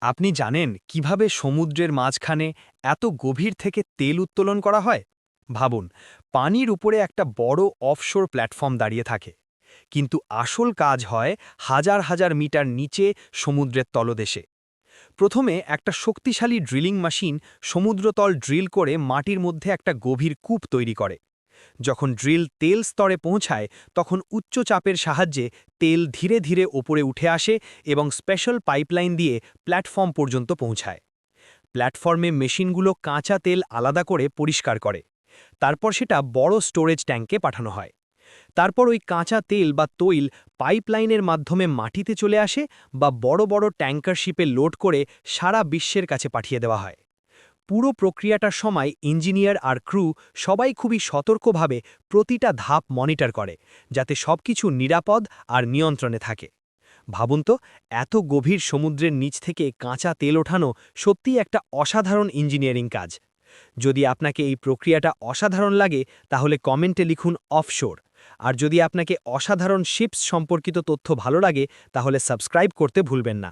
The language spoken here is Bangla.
আপনি জানেন কিভাবে সমুদ্রের মাঝখানে এত গভীর থেকে তেল উত্তোলন করা হয়? ভাবুন, পানির উপরে একটা বড় অফশোর প্ল্যাটফর্ম দাঁড়িয়ে থাকে, কিন্তু আসল কাজ হয় হাজার হাজার মিটার নিচে সমুদ্রের তলদেশে। প্রথমে একটা শক্তিশালী ড্রিলিং মেশিন সমুদ্রতল ড্রিল করে মাটির মধ্যে একটা গভীর কূপ তৈরি করে। যখন ড্রিল তেল স্তরে পৌঁছায়, তখন উচ্চ চাপের সাহায্যে তেল ধীরে ধীরে ওপরে উঠে আসে এবং স্পেশাল পাইপলাইন দিয়ে প্ল্যাটফর্ম পর্যন্ত পৌঁছায়। প্ল্যাটফর্মে মেশিনগুলো কাঁচা তেল আলাদা করে পরিষ্কার করে। তারপর সেটা বড় স্টোরেজ ট্যাঙ্কে পাঠানো হয়। তারপর ওই কাঁচা তেল বা তৈল পাইপলাইনের মাধ্যমে মাটিতে চলে আসে বা বড় বড় ট্যাঙ্কার শিপে লোড করে সারা বিশ্বের কাছে পাঠিয়ে দেওয়া হয়। পুরো প্রক্রিয়াটার সময় ইঞ্জিনিয়ার আর ক্রু সবাই খুবই সতর্কভাবে প্রতিটা ধাপ মনিটর করে, যাতে সবকিছু নিরাপদ আর নিয়ন্ত্রণে থাকে। ভাবুন তো, এত গভীর সমুদ্রের নিচ থেকে কাঁচা তেল ওঠানো সত্যিই একটা অসাধারণ ইঞ্জিনিয়ারিং কাজ। যদি আপনাকে এই প্রক্রিয়াটা অসাধারণ লাগে, তাহলে কমেন্টে লিখুন অফশোর। আর যদি আপনাকে অসাধারণ শিপস সম্পর্কিত তথ্য ভালো লাগে, তাহলে সাবস্ক্রাইব করতে ভুলবেন না।